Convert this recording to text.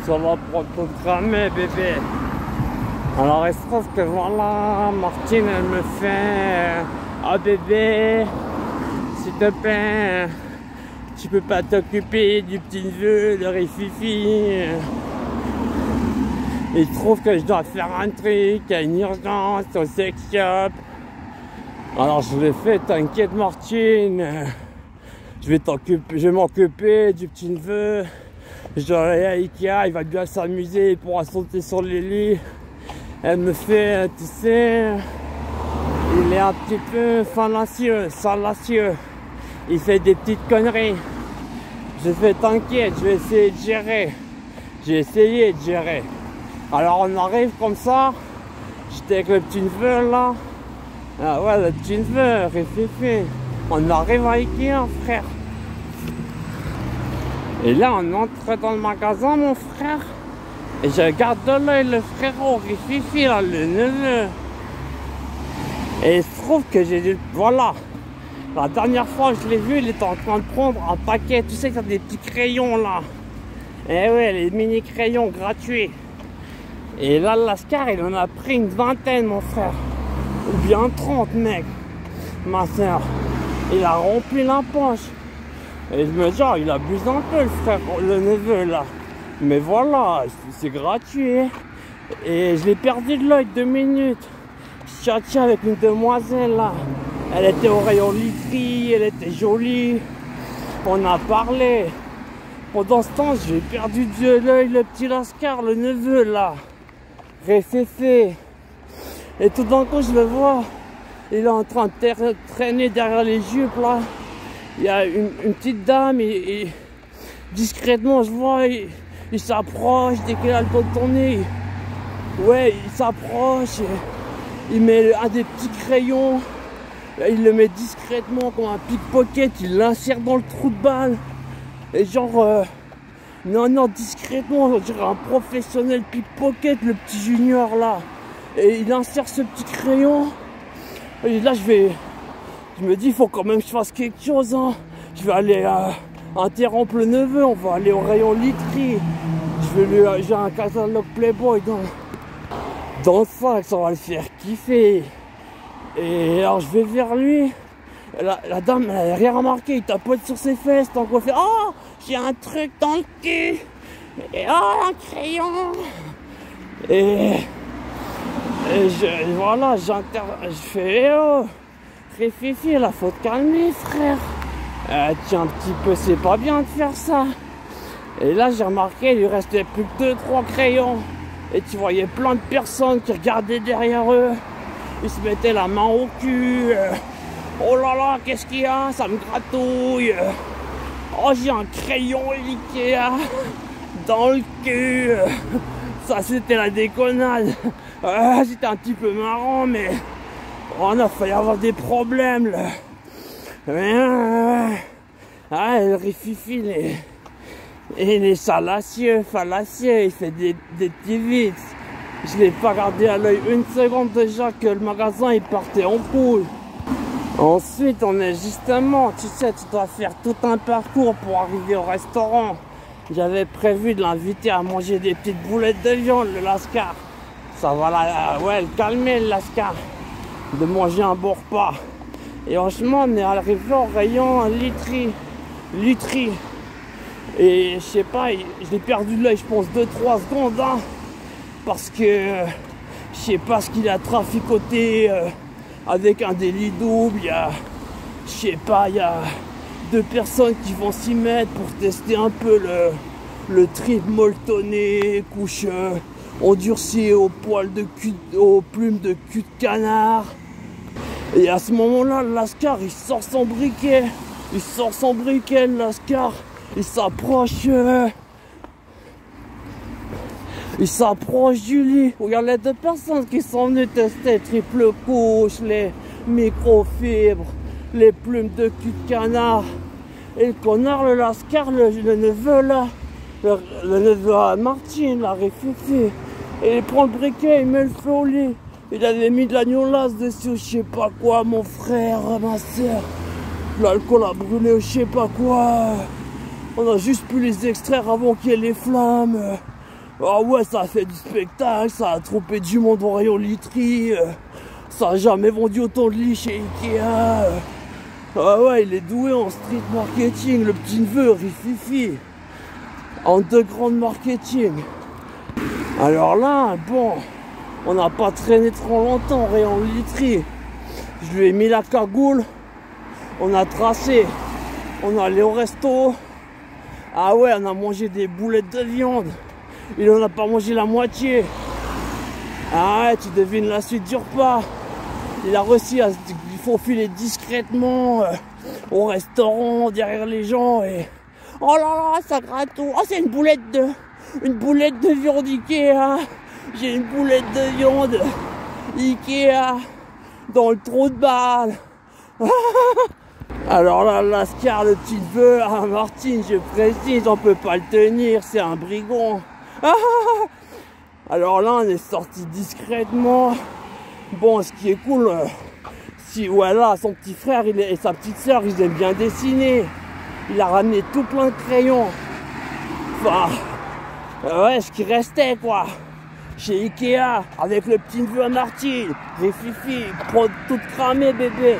ça va programmer, bébé. Alors il se trouve que voilà, Martine elle me fait ah bébé, s'il te plaît, tu peux pas t'occuper du petit neveu de Rififi. Il trouve que je dois faire un truc, il y a une urgence au sex shop. Alors je lui ai fait, t'inquiète Martine, je vais m'occuper du petit neveu. Je dois aller à Ikea, il va bien s'amuser, il pourra sauter sur les lits. Elle me fait, tu sais, il est un petit peu salacieux. Il fait des petites conneries. Je fais, t'inquiète, je vais essayer de gérer. J'ai essayé de gérer. Alors on arrive comme ça, j'étais avec le petit neveu là. Ah ouais, le petit neveu, Rififi. On arrive à Ikea, frère. Et là, on entre dans le magasin, mon frère. Et je regarde de l'œil le frérot, Rififi, là, le neveu. Et il se trouve que j'ai dit, voilà. La dernière fois que je l'ai vu, il était en train de prendre un paquet. Tu sais, t'as des petits crayons, là. Eh ouais, les mini crayons gratuits. Et là, Lascar, il en a pris une vingtaine, mon frère. Ou bien 30, mec. Ma soeur. Il a rempli la poche. Et je me dis, oh, il abuse un peu, le frère, le neveu, là. Mais voilà, c'est gratuit. Et je l'ai perdu de l'œil 2 minutes. Je tchatchais avec une demoiselle, là. Elle était au rayon literie, elle était jolie. On a parlé. Pendant ce temps, j'ai perdu de l'œil le petit Lascar, le neveu, là. Réféfé. Et tout d'un coup, je le vois. Il est en train de traîner derrière les jupes, là. Il y a une petite dame et discrètement, je vois, il s'approche dès qu'il a le dos de tourner. Ouais, il s'approche, il met un des petits crayons, il le met discrètement comme un pickpocket, il l'insère dans le trou de balle. Et genre, non, discrètement, on dirait un professionnel pickpocket, le petit junior là. Et il insère ce petit crayon. Et là, je me dis, il faut quand même que je fasse quelque chose, hein. Je vais aller interrompre le neveu, on va aller au rayon literie. J'ai un catalogue Playboy dans le sac, ça va le faire kiffer. Et alors je vais vers lui. La dame, elle n'a rien remarqué, il tapote sur ses fesses, tant qu'on fait, oh, j'ai un truc dans le cul. Et oh, un crayon. Et voilà, je fais, eh oh. Rififi, là, faut te calmer, frère. Tiens, un petit peu, c'est pas bien de faire ça. Et là, j'ai remarqué, il lui restait plus que 2-3 crayons. Et tu voyais plein de personnes qui regardaient derrière eux. Ils se mettaient la main au cul. Oh là là, qu'est-ce qu'il y a? Ça me gratouille. Oh, j'ai un crayon Ikea dans le cul. Ça, c'était la déconnade. C'était un petit peu marrant, mais on a failli avoir des problèmes là. Le Rififi, il est fallacieux, il fait des petits vices. Je l'ai pas gardé à l'œil une seconde déjà que le magasin il partait en couille. Ensuite, on est justement, tu sais, tu dois faire tout un parcours pour arriver au restaurant. J'avais prévu de l'inviter à manger des petites boulettes de viande, le Lascar. Ça va le calmer, le Lascar. De manger un bon repas. Et franchement, on est arrivé au rayon literie. Et je sais pas, je l'ai perdu de l'œil, je pense 2-3 secondes, hein, parce que je sais pas ce qu'il a traficoté avec un délit double. Je sais pas, il y a 2 personnes qui vont s'y mettre pour tester un peu le trip molletonné, couche endurcie aux plumes de cul de canard. Et à ce moment-là, le Lascar, il sort son briquet. Le Lascar. Il s'approche du lit. Regarde les 2 personnes qui sont venues tester triple couche, les microfibres, les plumes de cul de canard. Et le connard, le Lascar, le neveu là, le neveu à Martine, la Rififi. Et il prend le briquet, il met le feu au lit. Il avait mis de l'agnolasse dessus, je sais pas quoi, mon frère, ma soeur. L'alcool a brûlé, je sais pas quoi. On a juste pu les extraire avant qu'il y ait les flammes. Ah ouais, ça a fait du spectacle, ça a trompé du monde au rayon literie. Ça a jamais vendu autant de lits chez Ikea. Ah ouais, il est doué en street marketing, le petit neveu, Rififi. En underground marketing. Alors là, bon, on n'a pas traîné trop longtemps au rayon literie. Je lui ai mis la cagoule. On a tracé. On est allé au resto. Ah ouais, on a mangé des boulettes de viande. Il en a pas mangé la moitié. Ah ouais, tu devines la suite du repas. Il a réussi à se faufiler discrètement au restaurant, derrière les gens et... Oh là là, ça gratouille. Oh, c'est une boulette de viande Ikea. J'ai une boulette de viande Ikea dans le trou de balle. Alors là, Lascar, le petit neveu, ah, Martine, je précise, on peut pas le tenir, c'est un brigand. Alors là, on est sorti discrètement. Bon, ce qui est cool, si voilà, son petit frère et sa petite soeur, ils aiment bien dessiner. Il a ramené tout plein de crayons. Enfin, ouais, ce qui restait, quoi. Chez Ikea, avec le petit neveu à Martine. Les fifi, prod tout cramé, bébé.